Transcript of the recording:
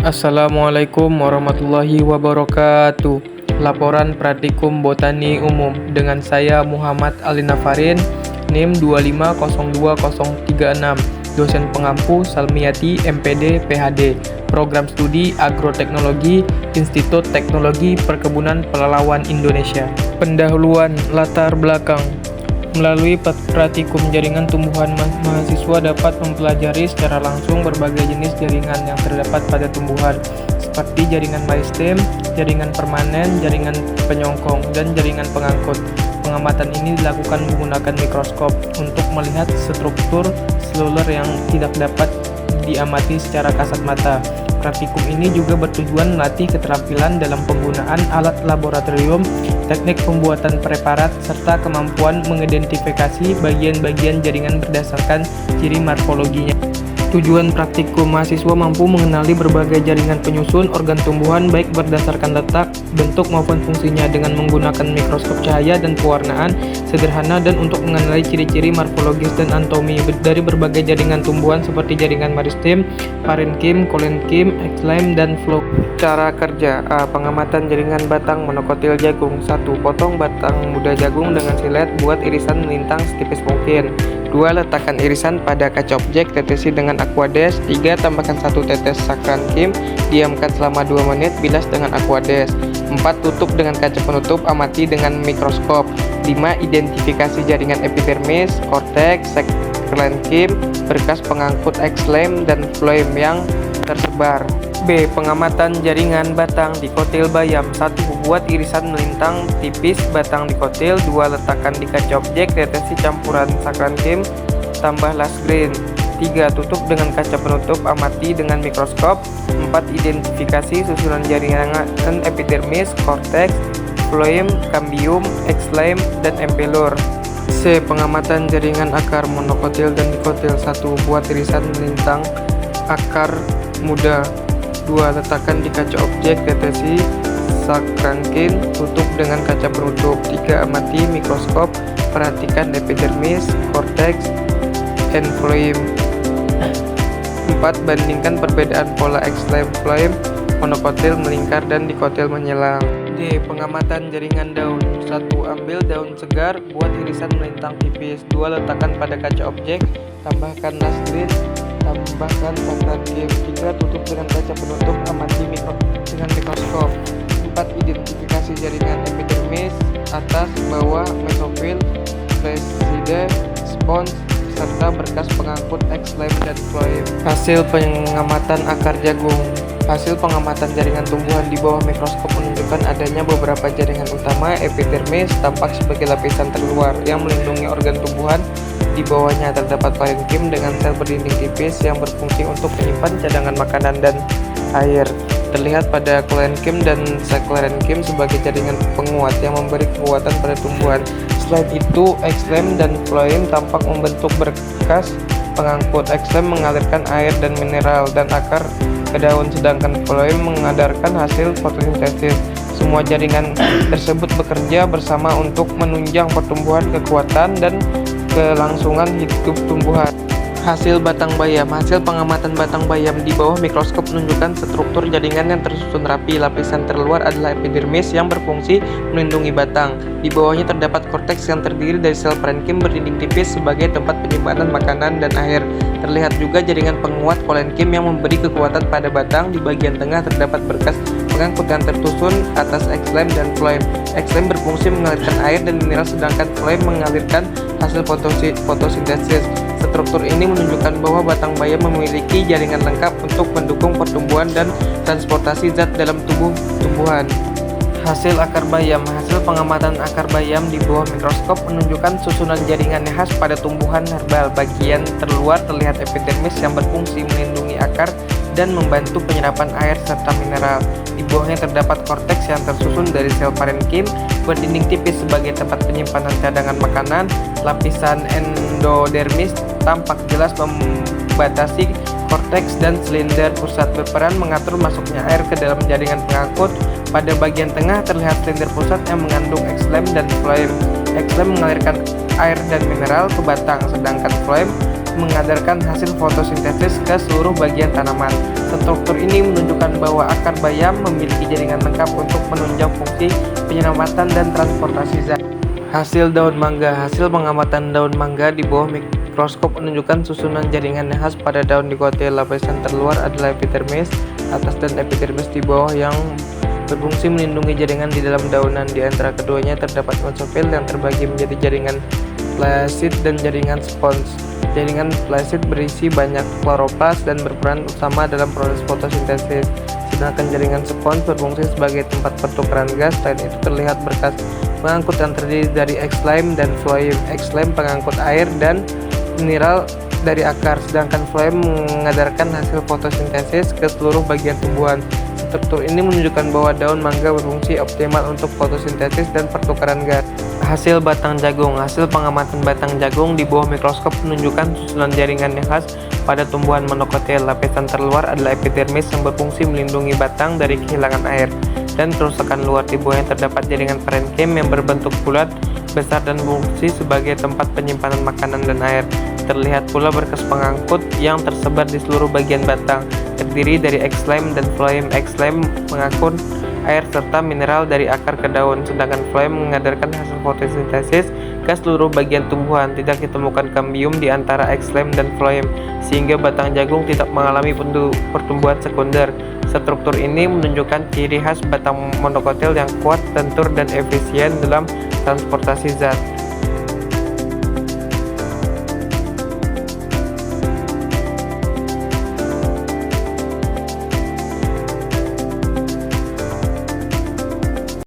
Assalamualaikum warahmatullahi wabarakatuh. Laporan Praktikum Botani Umum dengan saya Muhammad Alina Farin, NIM 2502036, dosen pengampu Salmiati MPD PhD, Program Studi Agroteknologi, Institut Teknologi Perkebunan Pelalawan Indonesia. Pendahuluan latar belakang. Melalui praktikum jaringan tumbuhan, mahasiswa dapat mempelajari secara langsung berbagai jenis jaringan yang terdapat pada tumbuhan, seperti jaringan meristem, jaringan permanen, jaringan penyongkong, dan jaringan pengangkut. Pengamatan ini dilakukan menggunakan mikroskop untuk melihat struktur seluler yang tidak dapat diamati secara kasat mata. Praktikum ini juga bertujuan melatih keterampilan dalam penggunaan alat laboratorium, teknik pembuatan preparat, serta kemampuan mengidentifikasi bagian-bagian jaringan berdasarkan ciri morfologinya. Tujuan praktikum, mahasiswa mampu mengenali berbagai jaringan penyusun organ tumbuhan baik berdasarkan letak, bentuk maupun fungsinya dengan menggunakan mikroskop cahaya dan pewarnaan sederhana dan untuk mengenali ciri-ciri morfologis dan anatomi dari berbagai jaringan tumbuhan seperti jaringan meristem, parenkim, kolenkim, xylem, dan flow. Cara kerja. Pengamatan jaringan batang monokotil jagung. 1. Potong batang muda jagung dengan silet, buat irisan melintang setipis mungkin. 2. Letakkan irisan pada kaca objek, tetesi dengan aquades. 3. Tambahkan 1 tetes sakrankim, diamkan selama 2 menit, bilas dengan aquades. 4. Tutup dengan kaca penutup, amati dengan mikroskop. 5. Identifikasi jaringan epidermis, korteks, sakrankim, berkas pengangkut xylem dan phloem yang tersebar. B. Pengamatan jaringan batang dikotil bayam. 1. Buat irisan melintang tipis batang dikotil. 2. Letakkan di kaca objek, tetesi campuran sakrankim, tambah last grain. 3. Tutup dengan kaca penutup, amati dengan mikroskop. 4. Identifikasi susunan jaringan epidermis, korteks, phloem, cambium, xylem, dan empelor. C. Pengamatan jaringan akar monokotil dan dikotil. 1. Buat irisan melintang akar muda. 2. Letakkan di kaca objek, tetesi sakrankim, tutup dengan kaca penutup. 3. Amati mikroskop, perhatikan epidermis, korteks, and phloem. 4. Bandingkan perbedaan pola xylem, phloem, monokotil melingkar dan dikotil menyelang. D. Pengamatan jaringan daun. 1. Ambil daun segar, buat irisan melintang tipis. 2. Letakkan pada kaca objek, tambahkan lasgrin, tambahkan sakrankim. 3. Tutup dengan kaca penutup, amati dengan mikroskop. 4. Identifikasi jaringan epidermis, atas, bawah, mesofil, preside, spons, serta berkas pengangkut xylem dan phloem. Hasil pengamatan akar jagung. Hasil pengamatan jaringan tumbuhan di bawah mikroskop menunjukkan adanya beberapa jaringan utama. Epidermis tampak sebagai lapisan terluar yang melindungi organ tumbuhan. Di bawahnya terdapat parenkim dengan sel berdinding tipis yang berfungsi untuk menyimpan cadangan makanan dan air. Terlihat pada kolenkim dan saklenkim sebagai jaringan penguat yang memberi kekuatan pada tumbuhan. Selain itu, xylem dan phloem tampak membentuk berkas pengangkut. Xylem mengalirkan air dan mineral dan akar ke daun, sedangkan phloem mengadarkan hasil fotosintesis. Semua jaringan tersebut bekerja bersama untuk menunjang pertumbuhan, kekuatan, dan kelangsungan hidup tumbuhan. Hasil batang bayam. Hasil pengamatan batang bayam di bawah mikroskop menunjukkan struktur jaringan yang tersusun rapi. Lapisan terluar adalah epidermis yang berfungsi melindungi batang. Di bawahnya terdapat korteks yang terdiri dari sel parenkim berdinding tipis sebagai tempat penyimpanan makanan dan air. Terlihat juga jaringan penguat kolenkim yang memberi kekuatan pada batang. Di bagian tengah terdapat berkas pengangkut yang tersusun atas xylem dan phloem. Xylem berfungsi mengalirkan air dan mineral, sedangkan phloem mengalirkan hasil fotosintesis. Struktur ini menunjukkan bahwa batang bayam memiliki jaringan lengkap untuk mendukung pertumbuhan dan transportasi zat dalam tubuh tumbuhan. Hasil akar bayam. Hasil pengamatan akar bayam di bawah mikroskop menunjukkan susunan jaringan yang khas pada tumbuhan herbal. Bagian terluar terlihat epidermis yang berfungsi melindungi akar dan membantu penyerapan air serta mineral. Di bawahnya terdapat korteks yang tersusun dari sel parenkim berdinding tipis sebagai tempat penyimpanan cadangan makanan. Lapisan endodermis tampak jelas membatasi korteks dan silinder pusat, berperan mengatur masuknya air ke dalam jaringan pengangkut. Pada bagian tengah terlihat silinder pusat yang mengandung xylem dan phloem. Xylem mengalirkan air dan mineral ke batang, sedangkan phloem mengadarkan hasil fotosintesis ke seluruh bagian tanaman. Struktur ini menunjukkan bahwa akar bayam memiliki jaringan lengkap untuk menunjang fungsi penyelamatan dan transportasi zat. Hasil daun mangga. Hasil pengamatan daun mangga di bawah mikroskop menunjukkan susunan jaringan yang khas pada daun dikotil. Lapisan terluar adalah epidermis atas dan epidermis di bawah yang berfungsi melindungi jaringan di dalam daunan. Di antara keduanya terdapat mesofil yang terbagi menjadi jaringan flaccid dan jaringan spons. Jaringan flaccid berisi banyak kloroplas dan berperan utama dalam proses fotosintesis, sedangkan jaringan spons berfungsi sebagai tempat pertukaran gas. Selain itu terlihat berkas pengangkut yang terdiri dari xylem dan phloem. Xylem pengangkut air dan mineral dari akar, sedangkan phloem mengadarkan hasil fotosintesis ke seluruh bagian tumbuhan. Struktur ini menunjukkan bahwa daun mangga berfungsi optimal untuk fotosintesis dan pertukaran gas. Hasil batang jagung. Hasil pengamatan batang jagung di bawah mikroskop menunjukkan susunan jaringan yang khas pada tumbuhan monokotil. Lapisan terluar adalah epidermis yang berfungsi melindungi batang dari kehilangan air dan kerusakan luar. Di bawahnya terdapat jaringan parenkim yang berbentuk bulat, besar dan berfungsi sebagai tempat penyimpanan makanan dan air. Terlihat pula berkas pengangkut yang tersebar di seluruh bagian batang, terdiri dari xylem dan phloem. Xylem mengangkut air serta mineral dari akar ke daun, sedangkan phloem mengadarkan hasil fotosintesis ke seluruh bagian tumbuhan. Tidak ditemukan kambium di antara xylem dan phloem, sehingga batang jagung tidak mengalami pertumbuhan sekunder. Struktur ini menunjukkan ciri khas batang monokotil yang kuat, lentur, dan efisien dalam transportasi zat.